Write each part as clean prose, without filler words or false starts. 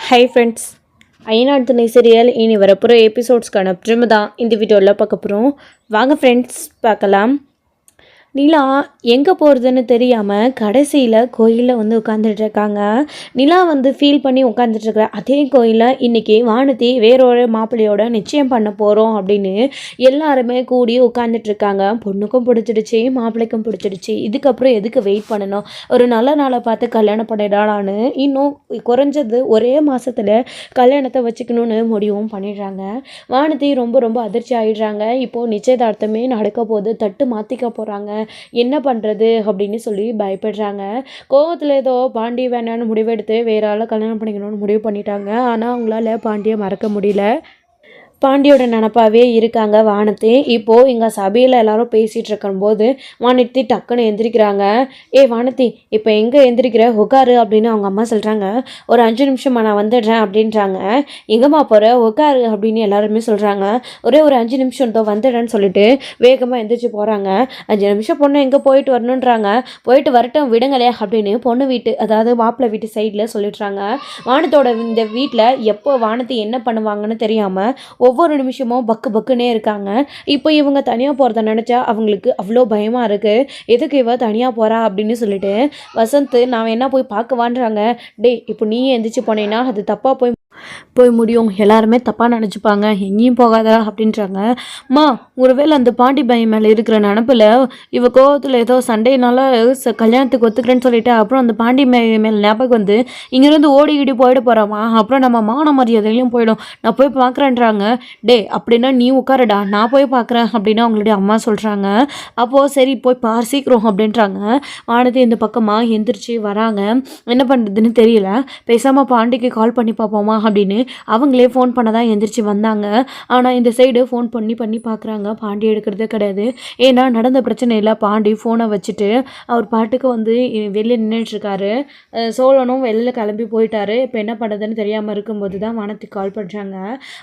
Hi friends, ஐநாடு துணை serial இனி வரப்போகிற எபிசோட்ஸ்க்கான ப்ரிம தான் இந்த வீடியோவில் பார்க்க போகிறோம். வாங்க ஃப்ரெண்ட்ஸ் பார்க்கலாம். நிலா எங்கே போகிறதுன்னு தெரியாமல் கடைசியில் கோயிலில் வந்து உட்காந்துட்ருக்காங்க. நிலா வந்து ஃபீல் பண்ணி உட்காந்துட்ருக்குற அதே கோயிலில் இன்றைக்கி வானதி வேறொரு மாப்பிள்ளையோட நிச்சயம் பண்ண போகிறோம் அப்படின்னு எல்லாருமே கூடி உட்காந்துட்ருக்காங்க. பொண்ணுக்கும் பிடிச்சிடுச்சு, மாப்பிள்ளைக்கும் பிடிச்சிடுச்சு. இதுக்கப்புறம் எதுக்கு வெயிட் பண்ணணும்? ஒரு நல்ல நாளை பார்த்து கல்யாணம் பண்ணிடான்னு இன்னும் குறைஞ்சது ஒரே மாதத்தில் கல்யாணத்தை வச்சுக்கணுன்னு முடிவும் பண்ணிடுறாங்க. வானதி ரொம்ப ரொம்ப அதிர்ச்சி ஆகிடுறாங்க. இப்போது நிச்சயதார்த்தமே நடக்க போது, தட்டு மாற்றிக்க போகிறாங்க. என்ன பண்ணுறது அப்படின்னு சொல்லி பயப்படுறாங்க. கோவத்தில் ஏதோ பாண்டிய வேணான்னு முடிவெடுத்து வேற ஆளை கல்யாணம் பண்ணிக்கணும்னு முடிவு பண்ணிட்டாங்க. ஆனால் அவங்களால பாண்டியை மறக்க முடியல. பாண்டியோட நினப்பாவே இருக்காங்க வானதி. இப்போது இங்கே சபையில் எல்லாரும் பேசிகிட்டு இருக்கும்போது வானதி டக்குன்னு எந்திரிக்கிறாங்க. வானதி, இப்போ எங்கே எந்திரிக்கிற, உட்காரு அப்படின்னு அவங்க அம்மா சொல்கிறாங்க. ஒரு 5 நிமிஷமா நான் வந்துடுறேன் அப்படின்றாங்க. எங்கம்மா போகிற, உட்காரு அப்படின்னு எல்லாருமே சொல்கிறாங்க. ஒரே ஒரு 5 நிமிஷம் தான் வந்துடுறேன்னு சொல்லிட்டு வேகமாக எந்திரிச்சு போகிறாங்க. 5 நிமிஷம் பொண்ணு எங்கே போயிட்டு வரணுன்றாங்க. போயிட்டு வரட்டும் விடுங்களே அப்படின்னு பொண்ணு வீட்டு, அதாவது மாப்பிள்ளை வீட்டு சைடில் சொல்லிடுறாங்க. வானத்தோட இந்த வீட்டில் எப்போ வானதி என்ன பண்ணுவாங்கன்னு தெரியாமல் ஒவ்வொரு நிமிஷமும் பக்கு பக்குன்னே இருக்காங்க. இப்போ இவங்க தனியாக போகிறத நினச்சா அவங்களுக்கு அவ்வளோ பயமாக இருக்குது. எதுக்கு இவ தனியாக போகிறா அப்படின்னு சொல்லிட்டு வசந்த் நான் என்ன போய் பார்க்கவான்றாங்க. இப்போ நீ எந்திரிச்சு போனேன்னா அது தப்பாக போய் முடியும், எல்லாருமே தப்பாக நினச்சிப்பாங்க, எங்கேயும் போகாதா அப்படின்றாங்க. அம்மா, ஒருவேளை அந்த பாண்டி பையன் மேலே இருக்கிற நினப்பில் இவ கோவத்தில் ஏதோ சண்டையினால கல்யாணத்துக்கு ஒத்துக்கிறேன்னு சொல்லிட்டு அப்புறம் அந்த பாண்டி மேலே ஞாபகம் வந்து இங்கேருந்து ஓடிக்கிட்டு போயிட போகிறாமா, அப்புறம் நம்ம மான மரியாதையிலையும் போயிடும், நான் போய் பார்க்குறேன்றாங்க. அப்படின்னா நீ உட்காரடா, நான் போய் பார்க்குறேன் அப்படின்னு அவங்களுடைய அம்மா சொல்கிறாங்க. அப்போது சரி போய் பார் சீக்கிரம் அப்படின்றாங்க. வானதி இந்த பக்கமாக எந்திரிச்சு வராங்க. என்ன பண்ணுறதுன்னு தெரியல, பேசாமல் பாண்டிக்கு கால் பண்ணி பார்ப்போமா அப்படின்னு அவங்களே ஃபோன் பண்ண தான் எந்திரிச்சு வந்தாங்க. ஆனால் இந்த சைடு ஃபோன் பண்ணி பார்க்குறாங்க. பாண்டி எடுக்கிறதே கிடையாது. ஏன்னா நடந்த பிரச்சனையில் பாண்டி ஃபோனை வச்சுட்டு அவர் பாட்டுக்கு வந்து வெளியே நின்றுட்டுருக்காரு. சோழனும் வெளியில் கிளம்பி போயிட்டாரு. இப்போ என்ன பண்ணுறதுன்னு தெரியாமல் இருக்கும்போது தான் வானத்துக்கு கால் பண்ணுறாங்க.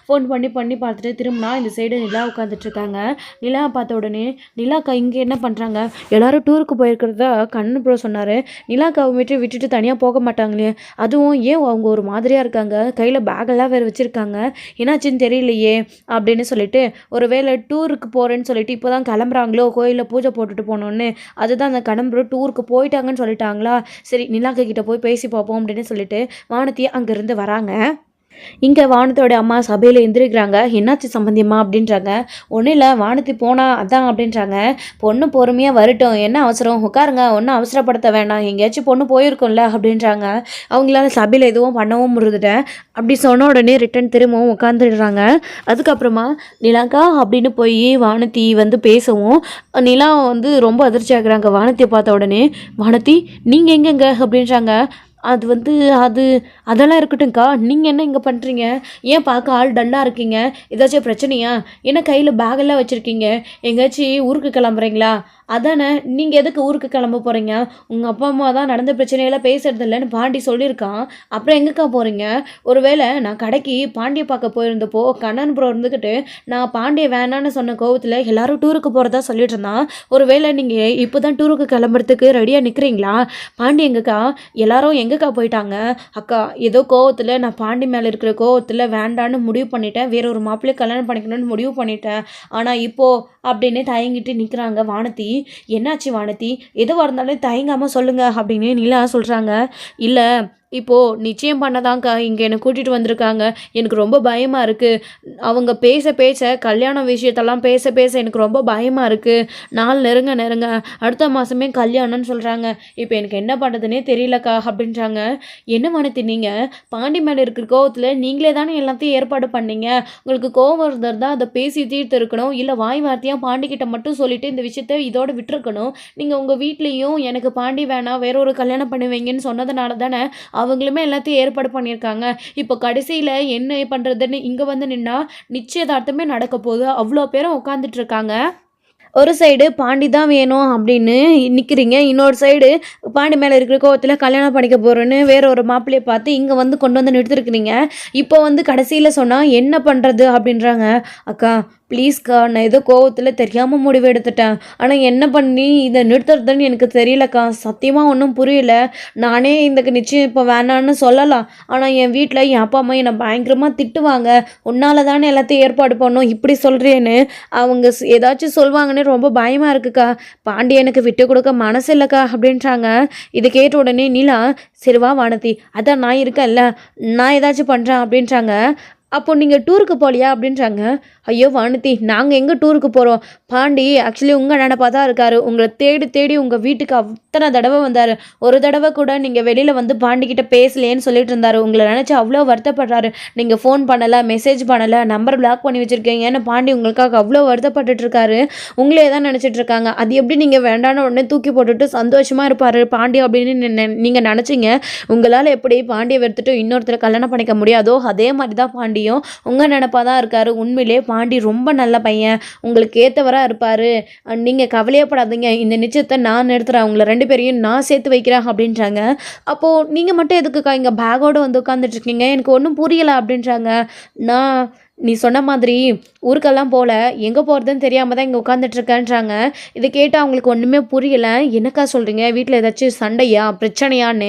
ஃபோன் பண்ணி பார்த்துட்டு திரும்பினா இந்த சைடு நிலா உட்காந்துட்ருக்காங்க. நிலா பார்த்த உடனே நிலாக்கா இங்கே என்ன பண்ணுறாங்க, எல்லோரும் டூருக்கு போயிருக்கிறதா கண்ணு ப்ரோ சொன்னார். நிலாக்கா விட்டுட்டு தனியாக போக மாட்டாங்களே, அதுவும் ஏன் அவங்க ஒரு மாதிரியாக இருக்காங்க, கையில் பேக்கெல்லாம் வேறு வச்சுருக்காங்க, என்னாச்சுன்னு தெரியலையே அப்படின்னு சொல்லிட்டு ஒருவேளை டூருக்கு போகிறேன்னு சொல்லிட்டு இப்போ தான் கிளம்புறாங்களோ, கோயிலில் பூஜை போட்டுட்டு போனோன்னு அதுதான் அந்த கிளம்புற டூருக்கு போயிட்டாங்கன்னு சொல்லிட்டாங்களா, சரி நிலாக்கா கிட்ட போய் பேசி பார்ப்போம் அப்படின்னு சொல்லிட்டு வானதி அங்கேருந்து வராங்க. இங்கே வானத்தோட அம்மா சபையில் எந்திரிக்கிறாங்க. என்னாச்சு சம்பந்தியம்மா அப்படின்றாங்க. ஒன்றும் இல்லை, வானத்தி போனா அதான் அப்படின்றாங்க. பொண்ணு பொறுமையாக வரட்டும், என்ன அவசரம், உட்காருங்க, ஒன்றும் அவசரப்படுத்த வேண்டாம், எங்கேயாச்சும் பொண்ணு போயிருக்கோம்ல அப்படின்றாங்க. அவங்களால சபையில் எதுவும் பண்ணவும் முடிஞ்சுட்டேன் அப்படி சொன்ன உடனே ரிட்டன் திரும்பவும் உட்காந்துடுறாங்க. அதுக்கப்புறமா நிலாக்கா அப்படின்னு போய் வானத்தி வந்து பேசவும் நிலா வந்து ரொம்ப அதிர்ச்சி ஆகுறாங்க. வானத்தியை பார்த்த உடனே வானத்தி நீங்கள் எங்கெங்க அப்படின்றாங்க. அதெல்லாம் இருக்கட்டும்க்கா, நீங்கள் என்ன இங்கே பண்ணுறீங்க, ஏன் பார்க்க ஆள் டல்லாக இருக்கீங்க, ஏதாச்சும் பிரச்சனையா, என்ன கையில் பேக்கெல்லாம் வச்சுருக்கீங்க, எங்கேயாச்சும் ஊருக்கு கிளம்புறீங்களா, அதானே, நீங்கள் எதுக்கு ஊருக்கு கிளம்ப போகிறீங்க, உங்கள் அப்பா அம்மா தான் நடந்த பிரச்சனையெல்லாம் பேசுறது இல்லைன்னு பாண்டி சொல்லியிருக்கான், அப்புறம் எங்கேக்கா போகிறீங்க, ஒருவேளை நான் கடைக்கு பாண்டியை பார்க்க போயிருந்தப்போ கண்ணன் ப்ரோ இருந்துக்கிட்டு நான் பாண்டியை வேணான்னு சொன்ன கோவத்தில் எல்லாரும் டூருக்கு போகிறதா சொல்லிட்டு இருந்தான், ஒருவேளை நீங்கள் இப்போ தான் டூருக்கு கிளம்புறதுக்கு ரெடியாக நிற்கிறீங்களா, பாண்டி எங்கக்கா, எல்லாரும் எங்கக்கா போயிட்டாங்க, அக்கா ஏதோ கோவத்தில் நான் பாண்டி மேலே இருக்கிற கோவத்தில் வேண்டான்னு முடிவு பண்ணிட்டேன், வேற ஒரு மாப்பிள்ளையை கல்யாணம் பண்ணிக்கணும்னு முடிவு பண்ணிட்டேன், ஆனால் இப்போது அப்படின்னு தயங்கிட்டு நிற்கிறாங்க வானதி. என்னாச்சு வானதி, எதுவாக இருந்தாலும் தயங்காமல் சொல்லுங்கள் அப்படின்னு நிலா சொல்கிறாங்க. இல்லை, இப்போது நிச்சயம் பண்ணதாங்க்கா இங்கே என்னை கூட்டிகிட்டு வந்திருக்காங்க, எனக்கு ரொம்ப பயமாக இருக்குது, அவங்க பேச கல்யாண விஷயத்தெல்லாம் பேச எனக்கு ரொம்ப பயமாக இருக்குது, நாள் நெருங்க அடுத்த மாதமே கல்யாணம்னு சொல்கிறாங்க, இப்போ எனக்கு என்ன பண்ணுறதுனே தெரியலக்கா அப்படின்றாங்க. என்ன வானதி, நீங்கள் பாண்டி மேலே இருக்கிற கோவத்தில் நீங்களே தானே எல்லாத்தையும் ஏற்பாடு பண்ணீங்க, உங்களுக்கு கோவம் இருந்தால் அதை பேசி தீர்த்து இருக்கணும், இல்லை வாய் வார்த்தையாக பாண்டிக்கிட்ட மட்டும் சொல்லிவிட்டு இந்த விஷயத்த இதோட விட்டுருக்கணும், நீங்கள் உங்கள் வீட்லேயும் எனக்கு பாண்டி வேணாம் வேற ஒரு கல்யாணம் பண்ணுவீங்கன்னு சொன்னதுனால தானே அவங்களுமே எல்லாத்தையும் ஏற்பாடு பண்ணியிருக்காங்க, இப்போ கடைசியில் என்ன பண்ணுறதுன்னு இங்கே வந்து நின்னா நிச்சயதார்த்தமே நடக்க போகுது, அவ்வளோ பேரும் உட்காந்துட்டு இருக்காங்க. ஒரு சைடு பாண்டி தான் வேணும் அப்படின்னு நிற்கிறீங்க, இன்னொரு சைடு பாண்டி மேலே இருக்கிற கோவத்தில் கல்யாணம் பண்ணிக்க போகிறோன்னு வேற ஒரு மாப்பிள்ளையை பார்த்து இங்கே வந்து கொண்டு வந்து நிறுத்திருக்கிறீங்க, இப்போ வந்து கடைசியில் சொன்னால் என்ன பண்ணுறது அப்படின்றாங்க. அக்கா ப்ளீஸ்க்கா நான் ஏதோ கோவத்தில் தெரியாமல் முடிவு எடுத்துட்டேன். ஆனால் என்ன பண்ணி இதை நிறுத்துறதுன்னு எனக்கு தெரியலக்கா. சத்தியமாக ஒன்றும் புரியல. நானே இந்த நிச்சயம் இப்போ வேணான்னு சொல்லலாம். ஆனால் என் வீட்டில் என் அப்பா அம்மா என்னை பயங்கரமாக திட்டுவாங்க. உன்னால தானே எல்லாத்தையும் ஏற்பாடு பண்ணோம் இப்படி சொல்கிறேன்னு அவங்க ஏதாச்சும் சொல்லுவாங்கன்னு ரொம்ப பயமாக இருக்குக்கா. பாண்டி எனக்கு விட்டு கொடுக்க மனசு இல்லைக்கா அப்படின்றாங்க. இதை கேட்ட உடனே நிலா, சரிவா வானதி, அதான் நான் இருக்கேன்ல, நான் ஏதாச்சும் பண்ணுறேன் அப்படின்றாங்க. அப்போ நீங்கள் டூருக்கு போகலையா அப்படின்றாங்க. ஐயோ வானதி, நாங்கள் எங்கே டூருக்கு போகிறோம்? பாண்டி ஆக்சுவலி உங்கள் நினப்பாக தான் இருக்கார். உங்களை தேடி தேடி உங்கள் வீட்டுக்கு அத்தனை தடவை வந்தார். ஒரு தடவை கூட நீங்கள் வெளியில் வந்து பாண்டிக்கிட்ட பேசலேன்னு சொல்லிட்டு இருந்தார். உங்களை நினச்சி அவ்வளோ வருத்தப்படுறாரு. நீங்கள் ஃபோன் பண்ணலை, மெசேஜ் பண்ணலை, நம்பர் பிளாக் பண்ணி வச்சுருக்கீங்கன்னு பாண்டி உங்களுக்காக அவ்வளோ வருத்தப்பட்டுருக்காரு. உங்களே தான் நினச்சிட்டு இருக்காங்க. அது எப்படி நீங்கள் வேண்டான உடனே தூக்கி போட்டுட்டு சந்தோஷமாக இருப்பார் பாண்டி அப்படின்னு நீங்கள் நினச்சிங்க. உங்களால் எப்படி பாண்டியை வெறுத்துட்டு இன்னொருத்தரை கல்யாணம் பண்ணிக்க முடியாதோ அதே மாதிரி தான் பாண்டி உங்கள் நினப்பாக தான் இருக்கார். உண்மையிலே பாண்டி ரொம்ப நல்ல பையன், உங்களுக்கு ஏற்றவராக இருப்பார். நீங்கள் கவலையப்படாதீங்க, இந்த நிச்சயத்தை நான் எடுத்துகிறேன், உங்களை 2 பேரையும் நான் சேர்த்து வைக்கிறேன் அப்படின்றாங்க. அப்போது நீங்கள் மட்டும் எதுக்குக்கா இங்கே பேக்கோடு வந்து உட்காந்துட்ருக்கீங்க? எனக்கு ஒன்றும் புரியலை அப்படின்றாங்க. நான் நீ சொன்ன மாதிரி ஊருக்கெல்லாம் போகல, எங்கே போகிறதுன்னு தெரியாமல் தான் இங்கே உட்காந்துட்ருக்கேன்றாங்க. இதை கேட்டால் அவங்களுக்கு ஒன்றுமே புரியலை. என்னக்கா சொல்கிறீங்க? வீட்டில் ஏதாச்சும் சண்டையா, பிரச்சனையான்னு?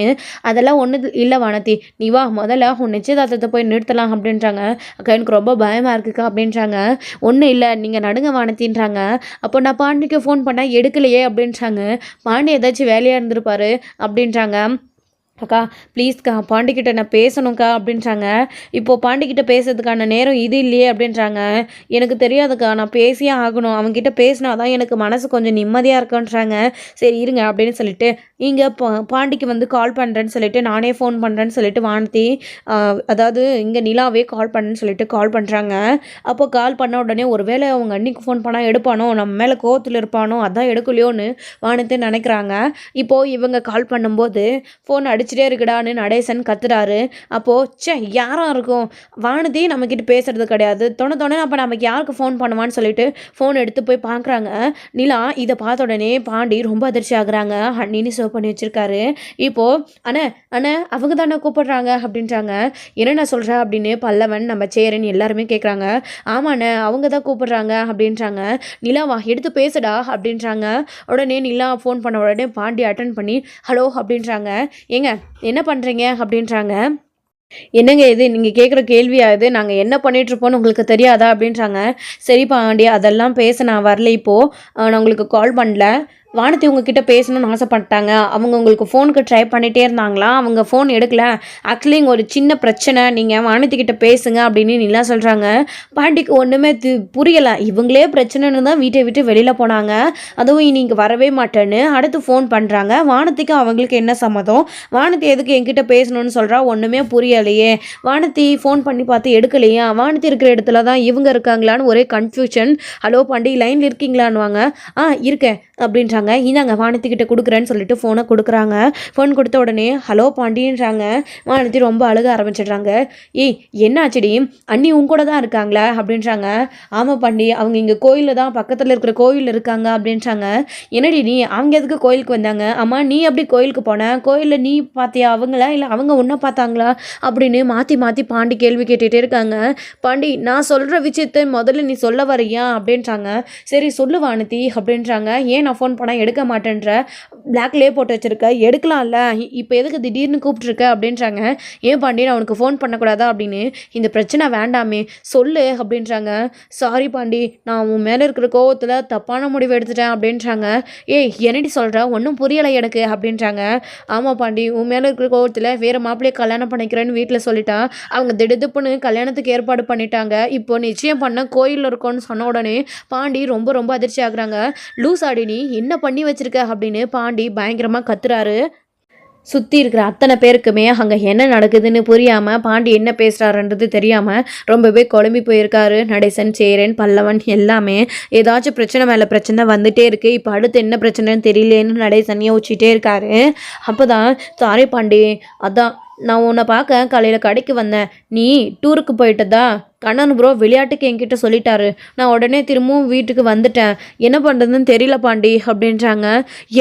அதெல்லாம் ஒன்றும் இல்லை வானதி, நீ வா முதல்ல உன் நிச்சயதார்த்தத்தை போய் நிறுத்தலாம் அப்படின்றாங்க. அக்கா எனக்கு ரொம்ப பயமாக இருக்குக்கா அப்படின்றாங்க. ஒன்றும் இல்லை, நீங்கள் நடுங்க வானத்தின்றாங்க. அப்போ நான் பாண்டிக்கு ஃபோன் பண்ணால் எடுக்கலையே அப்படின்றாங்க. பாண்டி ஏதாச்சும் வேலையாக இருந்திருப்பாரு அப்படின்றாங்க. அக்கா ப்ளீஸ்க்கா பாண்டிக்கிட்ட நான் பேசணும்க்கா அப்படின்றாங்க. இப்போது பாண்டிக்கிட்ட பேசுறதுக்கான நேரம் இது இல்லையே அப்படின்றாங்க. எனக்கு தெரியாதுக்கா, நான் பேசியே ஆகணும், அவங்ககிட்ட பேசினா தான் எனக்கு மனசு கொஞ்சம் நிம்மதியாக இருக்குன்றாங்க. சரி இருங்க அப்படின்னு சொல்லிட்டு இங்கே பாண்டிக்கு வந்து கால் பண்ணுறேன்னு சொல்லிட்டு நானே ஃபோன் பண்ணுறேன்னு சொல்லிட்டு வானதி, அதாவது இங்கே நிலாவே கால் பண்ணுன்னு சொல்லிட்டு கால் பண்ணுறாங்க. அப்போ கால் பண்ண உடனே ஒருவேளை அவங்க அன்னைக்கு ஃபோன் பண்ணால் எடுப்பானோ, நம்ம மேலே கோவத்தில் இருப்பானோ, அதான் எடுக்கலையோன்னு வானதி நினைக்கிறாங்க. இப்போது இவங்க கால் பண்ணும்போது ஃபோன் அடிச்சுட்டே இருக்குடான்னு நடேசன் கத்துறாரு. அப்போது யாராக இருக்கும், வானதி நம்மக்கிட்ட பேசுறது கிடையாது, தொண அப்போ நமக்கு யாருக்கு ஃபோன் பண்ணுவான்னு சொல்லிட்டு ஃபோன் எடுத்து போய் பார்க்குறாங்க. நிலா இதை பார்த்த உடனே பாண்டி ரொம்ப அதிர்ச்சி ஆகுறாங்க. அண்ணின்னு சேவ் பண்ணி வச்சுருக்காரு. இப்போது அண்ணா அவங்க தானே கூப்பிடுறாங்க அப்படின்றாங்க. என்னென்ன சொல்கிற அப்படின்னு பல்லவன், நம்ம சேரன் எல்லாருமே கேட்குறாங்க. ஆமாண்ணே அவங்க தான் கூப்பிடுறாங்க அப்படின்றாங்க. நிலாவா எடுத்து பேசுடா அப்படின்றாங்க. உடனே நிலா ஃபோன் பண்ண உடனே பாண்டி அட்டன் பண்ணி ஹலோ அப்படின்றாங்க. ஏங்க என்ன பண்ணுறீங்க அப்படின்றாங்க. என்னங்க இது நீங்கள் கேட்குற கேள்வியா இது? நாங்கள் என்ன பண்ணிகிட்ருப்போன்னு உங்களுக்கு தெரியாதா அப்படின்றாங்க. சரி பாண்டி அதெல்லாம் பேச நான் வரல, இப்போது நான் உங்களுக்கு கால் பண்ணல. வானதி உங்ககிட்ட பேசணும்னு ஆசைப்பட்டாங்க. அவங்க உங்களுக்கு ஃபோனுக்கு ட்ரை பண்ணிகிட்டே இருந்தாங்களா, அவங்க ஃபோன் எடுக்கல. ஆக்சுவலி இங்கே ஒரு சின்ன பிரச்சனை, நீங்கள் வானதிக்கிட்ட பேசுங்க அப்படின்னு நிலா சொல்கிறாங்க. பாண்டிக்கு ஒன்றுமே புரியலை. இவங்களே பிரச்சனைன்னு தான் வீட்டை விட்டு வெளியில் போனாங்க. அதுவும் இன்றைக்கி வரவே மாட்டேன்னு அடுத்து ஃபோன் பண்ணுறாங்க. வானதிக்கு அவங்களுக்கு என்ன சம்மதம்? வானதி எதுக்கு என்கிட்ட பேசணும்னு சொல்கிறா? ஒன்றுமே புரியலையே. வானதி ஃபோன் பண்ணி பார்த்து எடுக்கலையா? வானதி இருக்கிற இடத்துல தான் இவங்க இருக்காங்களான்னு ஒரே கன்ஃபியூஷன். ஹலோ பாண்டி லைனில் இருக்கீங்களான்னுவாங்க. இருக்கேன் அப்படின்றாங்க. இந்தாங்க வானதிக்கிட்ட கொடுக்குறேன்னு சொல்லிட்டு ஃபோனை கொடுக்குறாங்க. ஃபோன் கொடுத்த உடனே ஹலோ பாண்டின்றாங்க. வானதி ரொம்ப அழுக ஆரம்பிச்சிடுறாங்க. ஏய் என்னாச்சுடி, அண்ணி உன் கூட தான் இருக்காங்களா அப்படின்றாங்க. ஆமாம் பாண்டி, அவங்க இங்கே கோயிலில் தான் பக்கத்தில் இருக்கிற கோயிலில் இருக்காங்க அப்படின்றாங்க. என்னடி நீ, அவங்க எதுக்கு கோயிலுக்கு வந்தாங்க? அம்மா நீ எப்படி கோயிலுக்கு போன? கோயிலில் நீ பார்த்தியா அவங்களா, இல்லை அவங்க ஒன்றை பார்த்தாங்களா அப்படின்னு மாற்றி மாற்றி பாண்டி கேள்வி கேட்டுகிட்டே இருக்காங்க. பாண்டி நான் சொல்கிற விஷயத்தை முதல்ல நீ சொல்ல வரியா அப்படின்றாங்க. சரி சொல்லு வானதி அப்படின்றாங்க. ஏன் நான் ஃபோன் பண்ண எடுக்க மாட்டேன்ற, பிளாக்லேயே போட்டு வச்சிருக்க, எடுக்கலாம்ல, இப்போ எதுக்கு திடீர்னு கூப்பிட்ருக்க அப்படின்றாங்க. ஏன் பாண்டி நான் உனக்கு ஃபோன் பண்ணக்கூடாதா அப்படின்னு? இந்த பிரச்சனை வேண்டாமே சொல்லு அப்படின்றாங்க. சாரி பாண்டி, நான் உன் மேலே இருக்கிற கோவத்தில் தப்பான முடிவு எடுத்துட்டேன் அப்படின்றாங்க. ஏய் என்னடி சொல்கிற, ஒன்றும் புரியலை எனக்கு அப்படின்றாங்க. ஆமாம் பாண்டி, உன் மேலே இருக்கிற கோவத்தில் வேறு மாப்பிள்ளையை கல்யாணம் பண்ணிக்கிறேன்னு வீட்டில் சொல்லிட்டா. அவங்க திடுப்புன்னு கல்யாணத்துக்கு ஏற்பாடு பண்ணிட்டாங்க. இப்போ நிச்சயம் பண்ண கோயிலில் இருக்கோன்னு சொன்ன உடனே பாண்டி ரொம்ப ரொம்ப அதிர்ச்சி ஆகுறாங்க. லூஸ் ஆடி நீ என்ன பண்ணி வச்சிருக்க அப்படின்னு பாண்டி பயங்கரமாக கத்துறாரு. சுற்றி இருக்கிற அத்தனை பேருக்குமே அங்கே என்ன நடக்குதுன்னு புரியாமல், பாண்டி என்ன பேசுகிறாருன்றது தெரியாமல் ரொம்பவே குழம்பி போயிருக்காரு. நடேசன், சேரன், பல்லவன் எல்லாமே ஏதாச்சும் பிரச்சனை மேலே பிரச்சனை வந்துகிட்டே இருக்குது. இப்போ அடுத்து என்ன பிரச்சனைன்னு தெரியலேன்னு நடேசன் யோசிச்சுட்டே இருக்காரு. அப்போ தான் சாரி பாண்டி, அதான் நான் உன்னை பார்க்க காலையில் கடைக்கு வந்தேன், நீ டூருக்கு போயிட்டதா கண்ணன் ப்ரோ விளையாட்டுக்கு என்கிட்ட சொல்லிட்டாரு. நான் உடனே திரும்பவும் வீட்டுக்கு வந்துட்டேன். என்ன பண்ணுறதுன்னு தெரியல பாண்டி அப்படின்றாங்க.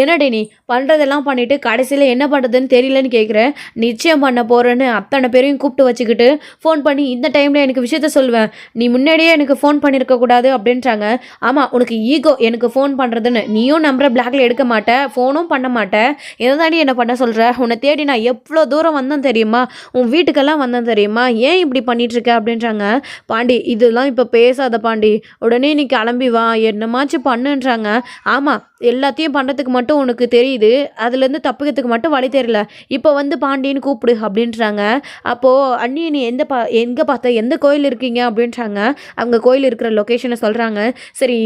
என்னடி நீ பண்ணுறதெல்லாம் பண்ணிவிட்டு கடைசியில் என்ன பண்ணுறதுன்னு தெரியலன்னு கேட்குறேன். நிச்சயம் பண்ண போகிறேன்னு அத்தனை பேரையும் கூப்பிட்டு வச்சுக்கிட்டு ஃபோன் பண்ணி இந்த டைமில் எனக்கு விஷயத்த சொல்லுவேன். நீ முன்னாடியே எனக்கு ஃபோன் பண்ணியிருக்கக்கூடாது அப்படின்றாங்க. ஆமாம், உனக்கு ஈகோ எனக்கு ஃபோன் பண்ணுறதுன்னு. நீயும் நம்பரை பிளாக்ல எடுக்க மாட்டேன், ஃபோனும் பண்ண மாட்டேன். எதை தாண்டி என்ன பண்ண சொல்கிற? உன்னை தேடி நான் எவ்வளோ தூரம் வந்தேன் தெரியுமா? உன் வீட்டுக்கெல்லாம் வந்தேன் தெரியுமா? ஏன் இப்படி பண்ணிகிட்ருக்க அப்படின்றாங்க. பாண்டி இதெல்லாம் இப்போ பேசாத பாண்டி, உடனே நீ கிளம்பி வா, என்னமாச்சும் பண்ணுன்றாங்க. ஆமாம், எல்லாத்தையும் பண்ணுறதுக்கு மட்டும் உனக்கு தெரியுது, அதுலேருந்து தப்பிக்கிறதுக்கு மட்டும் வழி தெரியல. இப்போ வந்து பாண்டின்னு கூப்பிடு அப்படின்றாங்க. அப்போது அண்ணி நீ எங்கே பார்த்த, எந்த கோயில் இருக்கீங்க அப்படின்றாங்க. அவங்க கோயில் இருக்கிற லொக்கேஷனை சொல்கிறாங்க. சரி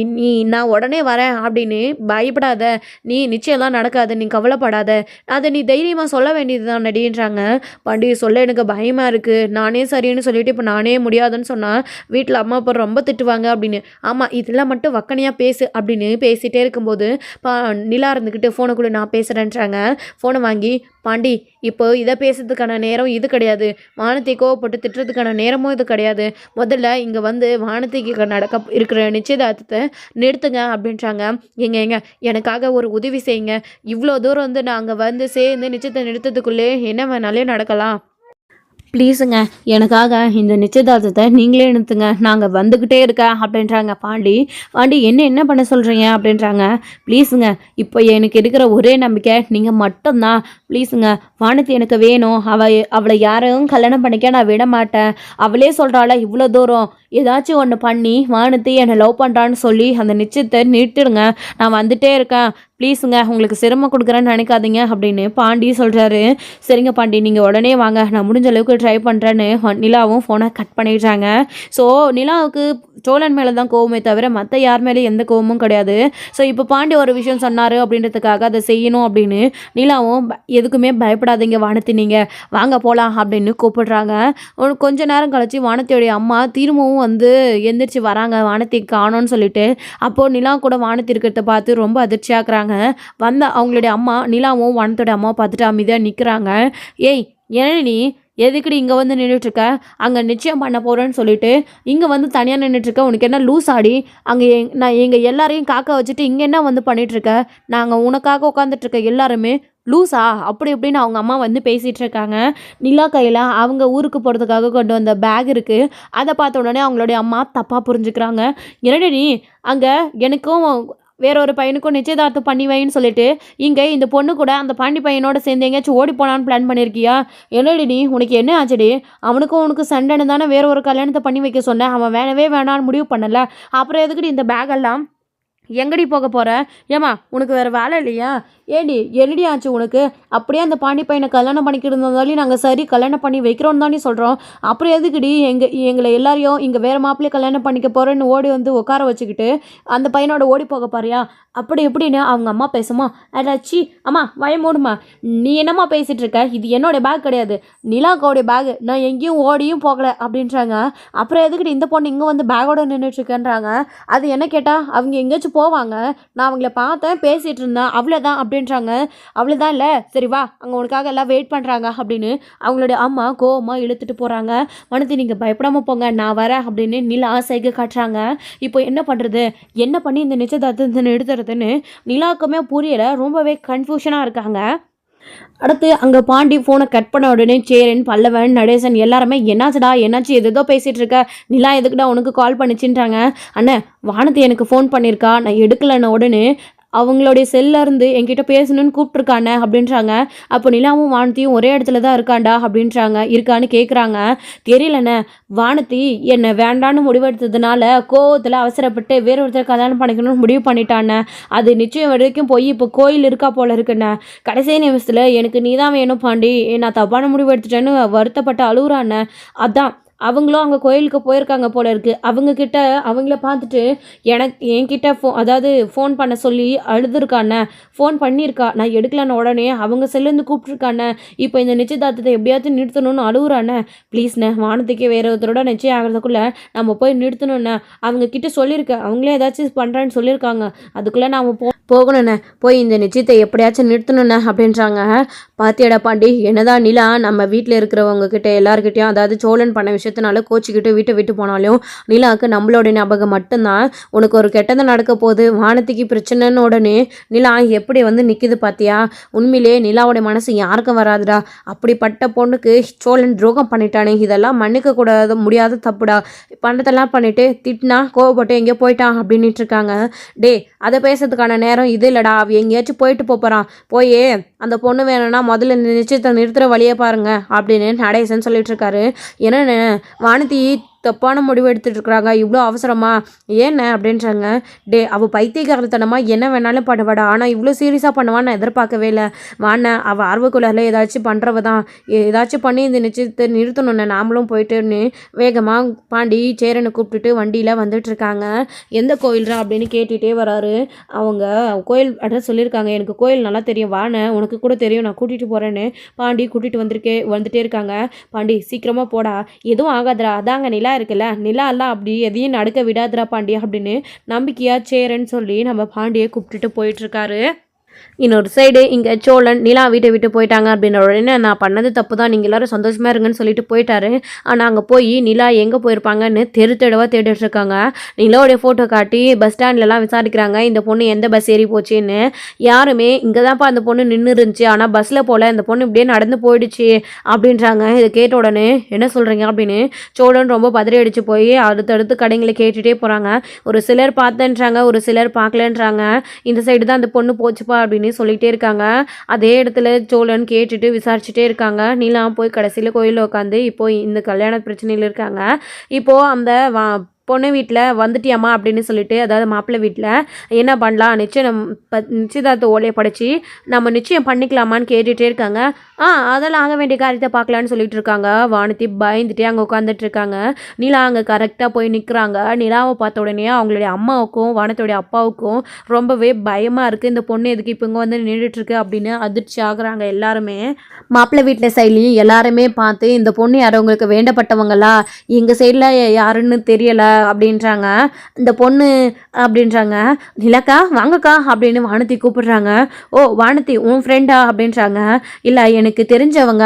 நான் உடனே வரேன் அப்படின்னு பயப்படாத, நீ நிச்சயம்லாம் நடக்காது, நீ கவலைப்படாத, அதை நீ தைரியமாக சொல்ல வேண்டியது தான் நடின்றாங்க. பாண்டி சொல்ல எனக்கு பயமாக இருக்குது, நானே சரின்னு சொல்லிட்டு இப்போ நானே முடியாதுன்னு சொன்னால் வீட்டில் அம்மா அப்பா ரொம்ப திட்டுவாங்க அப்படின்னு. ஆமாம், இதெல்லாம் மட்டும் வக்கனையாக பேசு அப்படின்னு பேசிகிட்டே இருக்கும்போது நிலா இருந்துக்கிட்டு ஃபோனை கூட நான் பேசுகிறேன்றாங்க. ஃபோனை வாங்கி பாண்டி இப்போ இதை பேசுறதுக்கான நேரம் இது கிடையாது, வானத்தை கோவப்பட்டு திட்டுறதுக்கான நேரமும் இது கிடையாது, முதல்ல இங்கே வந்து வானத்தைக்கு நடக்க இருக்கிற நிச்சயதார்த்தத்தை நிறுத்துங்க அப்படின்றாங்க. எங்க எனக்காக ஒரு உதவி செய்யுங்க, இவ்வளோ தூரம் வந்து நாங்கள் வந்து சேர்ந்து நிச்சயத்தை நிறுத்தத்துக்குள்ளே என்ன வேணாலே நடக்கலாம், ப்ளீஸுங்க எனக்காக இந்த நிச்சயதார்த்தத்தை நீங்களே நிறுத்துங்க, நாங்கள் வந்துக்கிட்டே இருக்கேன் அப்படின்றாங்க. பாண்டி என்ன பண்ண சொல்கிறீங்க அப்படின்றாங்க. ப்ளீஸுங்க இப்போ எனக்கு இருக்கிற ஒரே நம்பிக்கை நீங்கள் மட்டும்தான், ப்ளீஸுங்க வானதி எனக்கு வேணும், அவளை யாரையும் கல்யாணம் பண்ணிக்க நான் விட மாட்டேன், அவளே சொல்கிறாள இவ்வளோ தூரம், ஏதாச்சும் ஒன்று பண்ணி வானதி என்னை லவ் பண்ணுறான்னு சொல்லி அந்த நிச்சயத்தை நிறுத்திடுங்க, நான் வந்துட்டே இருக்கேன், ப்ளீஸுங்க உங்களுக்கு சிரமம் கொடுக்குறேன்னு நினைக்காதீங்க அப்படின்னு பாண்டி சொல்கிறாரு. சரிங்க பாண்டி நீங்கள் உடனே வாங்க, நான் முடிஞ்ச அளவுக்கு ட்ரை பண்ணுறேன்னு நிலாவும் ஃபோனை கட் பண்ணிடுறாங்க. ஸோ நிலாவுக்கு சோழன் மேலே தான் கோவமே தவிர மற்ற யார் மேலேயும் எந்த கோவமும் கிடையாது. ஸோ இப்போ பாண்டி ஒரு விஷயம் சொன்னார் அப்படின்றதுக்காக அதை செய்யணும் அப்படின்னு நிலாவும் எதுக்குமே பயப்படாதீங்க வானத்தி, நீங்கள் வாங்க போகலாம் அப்படின்னு கூப்பிடுறாங்க. கொஞ்ச நேரம் கழிச்சு வானத்தியோடைய அம்மா திரும்பவும் வந்து எந்திரிச்சு வராங்க வானத்தி காணோன்னு சொல்லிட்டு. அப்போது நிலா கூட வானத்தி இருக்கிறத பார்த்து ரொம்ப அதிர்ச்சியாக்குறாங்க. வந்த அவங்களுடைய அம்மா நிலாவும் வானத்தோட அம்மா பார்த்துட்டு அமைதியாக நிற்கிறாங்க. ஏய் என்ன நீ எதுக்குடி இங்கே வந்து நின்றுட்டுருக்க, அங்கே நிச்சயம் பண்ண போகிறேன்னு சொல்லிட்டு இங்கே வந்து தனியாக நின்றுட்டுருக்க, உனக்கு என்ன லூஸ் ஆடி, அங்கே நான் எங்கள் எல்லாரையும் காக்க வச்சுட்டு இங்கே என்ன வந்து பண்ணிகிட்ருக்க, நாங்கள் உனக்காக உட்காந்துட்ருக்க எல்லாருமே லூஸா அப்படி இப்படின்னு அவங்க அம்மா வந்து பேசிகிட்டு இருக்காங்க. நிலா கையில் அவங்க ஊருக்கு போகிறதுக்காக கொண்டு வந்த பேக் இருக்குது, அதை பார்த்த உடனே அவங்களுடைய அம்மா தப்பாக புரிஞ்சுக்கிறாங்க. என்னடி நீ அங்கே எனக்கும் வேற ஒரு பையனுக்கும் நிச்சயதார்த்தம் பண்ணி வைன்னு சொல்லிட்டு இங்கே இந்த பொண்ணு கூட அந்த பாண்டி பையனோட சேர்ந்து எங்கேயாச்சும் ஓடி போனான்னு பிளான் பண்ணியிருக்கியா, என்னடி நீ உனக்கு என்ன ஆச்சுடி, அவனுக்கும் உனக்கு சண்டைன்னு தானே வேற ஒரு கல்யாணத்தை பண்ணி வைக்க சொன்னேன், அவன் வேணவே வேணான்னு முடிவு பண்ணல, அப்புறம் எதுக்குடி இந்த பேக்கெல்லாம் எங்கடி போக போகிற, ஏமா உனக்கு வேறு வேலை இல்லையா, ஏடி என்னடி ஆச்சு உனக்கு, அப்படியே அந்த பாண்டி பையனை கல்யாணம் பண்ணிக்கிட்டு இருந்தாலும் நாங்கள் சரி கல்யாணம் பண்ணி வைக்கிறோன்னு தானே சொல்கிறோம், அப்புறம் எதுக்குடி எங்களை எல்லாரையும் இங்கே வேறு மாப்பிள்ளையே கல்யாணம் பண்ணிக்க போகிறேன்னு ஓடி வந்து உட்கார வச்சுக்கிட்டு அந்த பையனோட ஓடி போக பாரியா, அப்படி எப்படின்னு அவங்க அம்மா பேசுமா. அதாச்சி அம்மா வய மூடுமா, நீ என்னம்மா பேசிகிட்டு இருக்க, இது என்னோட பேக் கிடையாது, நிலாக்கோடைய பேகு, நான் எங்கேயும் ஓடியும் போகலை அப்படின்றாங்க. அப்புறம் எதுக்கிட்டு இந்த பொண்ணு இங்கே வந்து பேக்கோடு நின்றுட்டுருக்கேன்றாங்க. அது என்ன கேட்டால் அவங்க எங்கேயாச்சும் போவாங்க, நான் அவங்கள பார்த்தேன் பேசிகிட்டு இருந்தேன் அவ்வளோதான் அப்படின்றாங்க. அவ்வளோதான் இல்லை, சரி வா அங்கே உனக்காக எல்லாம் வெயிட் பண்ணுறாங்க அப்படின்னு அவங்களுடைய அம்மா கோவமாக இழுத்துட்டு போகிறாங்க. மனதி நீங்கள் பயப்படாமல் போங்க நான் வரேன் அப்படின்னு நிலா சைகை காட்டுறாங்க. இப்போ என்ன பண்ணுறது, என்ன பண்ணி இந்த நிச்சயதார்த்தத்தை எடுத்துறதுன்னு நிலாவுக்குமே புரியலை, ரொம்பவே கன்ஃபியூஷனாக இருக்காங்க. அடுத்து அங்கே பாண்டி ஃபோனை கட் பண்ண உடனே சேரன் பல்லவன் நடேசன் எல்லாருமே என்னாச்சுடா என்னாச்சு எதோ பேசிகிட்டு இருக்க, நிலா எதுக்குடா உனக்கு கால் பண்ணிச்சுன்றாங்க. அண்ணன் வானதி எனக்கு ஃபோன் பண்ணியிருக்கா, நான் எடுக்கலைன்ன உடனே அவங்களுடைய செல்லேருந்து என்கிட்ட பேசணுன்னு கூப்பிட்ருக்கானே அப்படின்றாங்க. அப்போ நிலாவும் வானத்தியும் ஒரே இடத்துல தான் இருக்கான்னு கேட்குறாங்க. தெரியலண்ணே, வானதி என்னை வேண்டான்னு முடிவெடுத்ததுனால கோவத்தில் அவசரப்பட்டு வேற ஒருத்தர் கல்யாணம் பண்ணிக்கணும்னு முடிவு பண்ணிட்டானே, அது நிச்சயம் வரைக்கும் போய் இப்போ கோயில் இருக்கா போல இருக்குண்ணே, கடைசி நிமிஷத்தில் எனக்கு நீ தான் வேணும் பாண்டி, நான் தப்பான முடிவு எடுத்துட்டேன்னு வருத்தப்பட்டு அழுகுறாண்ணே, அதான் அவங்களும் அவங்க கோயிலுக்கு போயிருக்காங்க போல இருக்குது, அவங்கக்கிட்ட அவங்கள பார்த்துட்டு என்கிட்ட ஃபோன் பண்ண சொல்லி அழுதுருக்காண்ணே, ஃபோன் பண்ணியிருக்கா, நான் எடுக்கலான்னு உடனே அவங்க செல்லேருந்து கூப்பிட்ருக்காண்ணே, இப்போ இந்த நிச்சயதார்த்தத்தை எப்படியாச்சும் நிறுத்தணும்னு அழுகுறாண்ணே, ப்ளீஸ்ண்ணே வானத்துக்கே வேற ஒருத்தரோட நிச்சயம் ஆகிறதுக்குள்ளே நம்ம போய் நிறுத்தணுண்ணே, அவங்கக்கிட்ட சொல்லியிருக்கேன், அவங்களே ஏதாச்சும் பண்ணுறேன்னு சொல்லியிருக்காங்க, அதுக்குள்ளே நாம் போகணுண்ணே, போய் இந்த நிச்சயத்தை எப்படியாச்சும் நிறுத்தணுண்ணே அப்படின்றாங்க. பாத்தியாடா பாண்டி, என்னதான் நிலா நம்ம வீட்டில் இருக்கிறவங்க கிட்ட எல்லாருக்கிட்டையும், அதாவது சோழன் பண்ண விஷயத்தினால கோச்சிக்கிட்டு வீட்டை விட்டு போனாலும் நிலாவுக்கு நம்மளோட ஞாபகம் மட்டும்தான். உனக்கு ஒரு கெட்டதை நடக்க போகுது, வானத்துக்கு பிரச்சனைன்னு உடனே நிலா எப்படி வந்து நிற்கிது பாத்தியா? உண்மையிலே நிலாவோட மனசு யாருக்கும் வராதுடா. அப்படிப்பட்ட பொண்ணுக்கு சோழன் துரோகம் பண்ணிட்டானே, இதெல்லாம் மன்னிக்க கூடாது, முடியாத தப்புடா. பண்ணதெல்லாம் பண்ணிட்டு திட்டினா கோவப்பட்டு எங்கேயோ போயிட்டான் அப்படின்ட்டு இருக்காங்க. டே, அதை பேசுறதுக்கான நேரம் இது இல்லடா. அவ எங்கேயாச்சும் போயிட்டு போகிறான், போயே அந்த பொண்ணு வேணும்னா முதல்ல நிச்சயத்தை நிறுத்துகிற வழியை பாருங்க அப்படின்னு நடேசன் சொல்லிட்டு இருக்காரு. என்னென்னு வானதி தப்பான முடிவு எடுத்துகிட்டு இருக்கிறாங்க, இவ்வளோ அவசரமா ஏன்னு அப்படின்றாங்க. டே, அவள் பைத்தியகாரத்தனமாக என்ன வேணாலும் பண்ணுவாடா, ஆனால் இவ்வளோ சீரியஸாக பண்ணுவான்னு நான் எதிர்பார்க்கவே இல்லை. வாண்ண, அவள் ஆர்வக்குள்ளாரில் ஏதாச்சும் பண்ணுறவ தான், ஏதாச்சும் பண்ணி இந்த நிச்சயத்தை நிறுத்தணுன்னு நாமளும் போயிட்டுன்னு வேகமாக பாண்டி சேரனை கூப்பிட்டுட்டு வண்டியில் வந்துட்டுருக்காங்க. எந்த கோயில்ரா அப்படின்னு கேட்டுகிட்டே வராரு. அவங்க கோயில் அட்ரஸ் சொல்லியிருக்காங்க. எனக்கு கோயில் நல்லா தெரியும், வாண்ண, உனக்கு கூட தெரியும், நான் கூட்டிகிட்டு போகிறேன்னு பாண்டி கூட்டிகிட்டு வந்துட்டே இருக்காங்க. பாண்டி சீக்கிரமாக போடா, எதுவும் ஆகாதரா, அதாங்க நிலா இருக்குல்ல, நிலா எல்லாம் அப்படி எதையும் நடக்க விடாதுரா பாண்டி அப்படின்னு நம்பிக்கையா சேரன்னு சொல்லி நம்ம பாண்டியை கூப்பிட்டுட்டு போயிட்டு இருக்காரு. இன்னொரு சைடு இங்கே சோழன் நிலா வீட்டை விட்டு போயிட்டாங்க அப்படின்ற உடனே நான் பண்ணது தப்பு தான், நீங்கள் எல்லோரும் சந்தோஷமாக இருங்கன்னு சொல்லிட்டு போயிட்டாரு. ஆனால் அங்கே போய் நிலா எங்கே போயிருப்பாங்கன்னு தெருவாக தேடிட்டு இருக்காங்க. நிலாவுடைய ஃபோட்டோ காட்டி பஸ் ஸ்டாண்ட்லலாம் விசாரிக்கிறாங்க, இந்த பொண்ணு எந்த பஸ் ஏறி போச்சுன்னு. யாருமே இங்கே தான்ப்பா அந்த பொண்ணு நின்று இருந்துச்சு, ஆனால் பஸ்ஸில் போல், இந்த பொண்ணு இப்படியே நடந்து போயிடுச்சு அப்படின்றாங்க. இதை கேட்ட உடனே என்ன சொல்கிறீங்க அப்படின்னு சோழன் ரொம்ப பதறி அடித்து போய் அடுத்தடுத்து கடைங்களை கேட்டுகிட்டே போகிறாங்க. ஒரு சிலர் பார்த்தேன்றாங்க, ஒரு சிலர் பார்க்கலன்றாங்க. இந்த சைடு தான் அந்த பொண்ணு போச்சுப்பா அப்படின்னு சொல்லிட்டே இருக்காங்க. அதே இடத்துல சோழன் கேட்டுட்டு விசாரிச்சுட்டே இருக்காங்க. நீலா போய் கடைசியில் கோயிலில் உட்காந்து இப்போ இந்த கல்யாண பிரச்சனையில் இருக்காங்க. இப்போ அந்த பொண்ணு வீட்டில் வந்துட்டியாம்மா அப்படின்னு சொல்லிட்டு, அதாவது மாப்பிள்ளை வீட்டில் என்ன பண்ணலாம், நிச்சயதார்த்த ஓலையை படித்து நம்ம நிச்சயம் பண்ணிக்கலாமான்னு கேட்டுகிட்டே இருக்காங்க. அதெல்லாம் ஆக வேண்டிய காரியத்தை பார்க்கலான்னு சொல்லிட்டு இருக்காங்க. வானதி பயந்துட்டே அங்கே உட்காந்துட்டு இருக்காங்க. நிலா அங்கே கரெக்டாக போய் நிற்கிறாங்க. நிலாவை பார்த்த உடனே அவங்களுடைய அம்மாவுக்கும் வானத்தோடைய அப்பாவுக்கும் ரொம்பவே பயமாக இருக்குது. இந்த பொண்ணு எதுக்கு இப்போ இங்கே வந்து நின்றுட்டுருக்கு அப்படின்னு அதிர்ச்சி ஆகுறாங்க எல்லாருமே. மாப்பிள்ளை வீட்டில் சைட்லையும் எல்லாருமே பார்த்து இந்த பொண்ணு யாரும் உங்களுக்கு வேண்டப்பட்டவங்களா, எங்கள் சைடில் யாருன்னு தெரியலை அப்படின்றாங்க. இந்த பொண்ணு அப்படின்றாங்க. நிலக்கா வாங்கக்கா அப்படின்னு வானதி கூப்பிடுறாங்க. ஓ வானதி உன் ஃப்ரெண்டா அப்படின்றாங்க. இல்லை எனக்கு தெரிஞ்சவங்க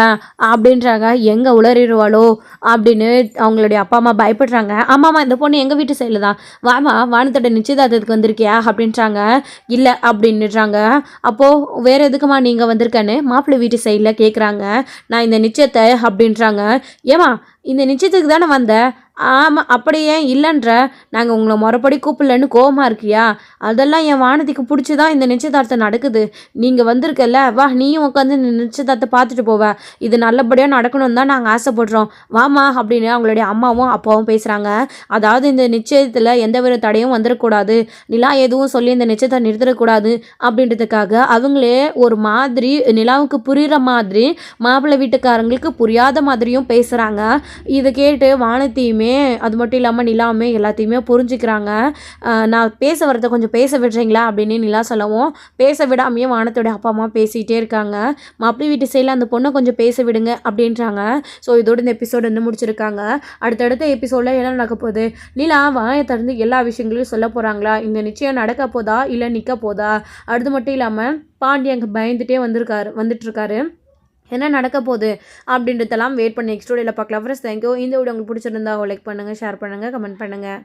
அப்படின்றாங்க. எங்கே உளறிடுவாளோ அப்படின்னு அவங்களுடைய அப்பா அம்மா பயப்படுறாங்க. ஆமாம்மா இந்த பொண்ணு எங்கள் வீட்டு சைடில் தான், வாமா வானத்தோட நிச்சயதார்த்தத்துக்கு வந்திருக்கியா அப்படின்றாங்க. இல்லை அப்படின்னுறாங்க. அப்போது வேறு எதுக்குமா நீங்கள் வந்திருக்கேன்னு மாப்பிள்ளை வீட்டு சைடில் கேட்குறாங்க. நான் இந்த நிச்சயத்தை அப்படின்றாங்க. ஏமா இந்த நிச்சயத்துக்கு தானே வந்தேன். ஆமாம், அப்படி ஏன் இல்லைன்ற, நாங்கள் உங்களை முறைப்படி கூப்பிடலன்னு கோபமாக இருக்கியா? அதெல்லாம் என் வானதிக்கு பிடிச்சி தான் இந்த நிச்சயதார்த்தம் நடக்குது. நீங்கள் வந்திருக்கல, வா நீயும் உட்காந்து இந்த நிச்சயதார்த்தத்தை பார்த்துட்டு போவ, இது நல்லபடியாக நடக்கணும்னு தான் நாங்கள் ஆசைப்படுறோம், வாமா அப்படின்னு அவங்களுடைய அம்மாவும் அப்பாவும் பேசுகிறாங்க. அதாவது இந்த நிச்சயத்தில் எந்த ஒரு தடையும் வந்துடக்கூடாது, நிலா எதுவும் சொல்லி இந்த நிச்சயத்தை நிறுத்திடக்கூடாது அப்படின்றதுக்காக அவங்களே ஒரு மாதிரி நிலாவுக்கு புரிகிற மாதிரி மாப்பிள்ளை வீட்டுக்காரங்களுக்கு புரியாத மாதிரியும் பேசுகிறாங்க. இதை கேட்டு வானத்தையுமே அது மட்டும் இல்லாமல் நிலாவுமே எல்லாத்தையுமே புரிஞ்சுக்கிறாங்க. நான் பேச வரதை கொஞ்சம் பேச விடுறீங்களா அப்படின்னு நிலா சொல்லவும், பேச விடாமையே வானத்தோட அப்பா அம்மா பேசிகிட்டே இருக்காங்க. மாப்பிள்ளை வீட்டு சைடில் அந்த பொண்ணை கொஞ்சம் பேச விடுங்க அப்படின்றாங்க. ஸோ இதோட இந்த எபிசோடு வந்து முடிச்சிருக்காங்க. அடுத்தடுத்த எபிசோடில் என்ன நடக்க போகுது, நிலா வாயை திறந்து எல்லா விஷயங்களையும் சொல்ல போகிறாங்களா, இந்த நிச்சயம் நடக்க போதா இல்லை நிற்க போதா, அது மட்டும் இல்லாமல் பாண்டி அங்கே பயந்துட்டே வந்துட்டுருக்காரு. என்ன நடக்க போகுது அப்படின்றதெல்லாம் வெயிட் பண்ணி நெக்ஸ்ட் வீடியோவில் பார்க்கலாம். Friends thank you. இந்த வீடியோ உங்களுக்கு பிடிச்சிருந்தா லைக் பண்ணுங்கள், ஷேர் பண்ணுங்கள், கமெண்ட் பண்ணுங்கள்.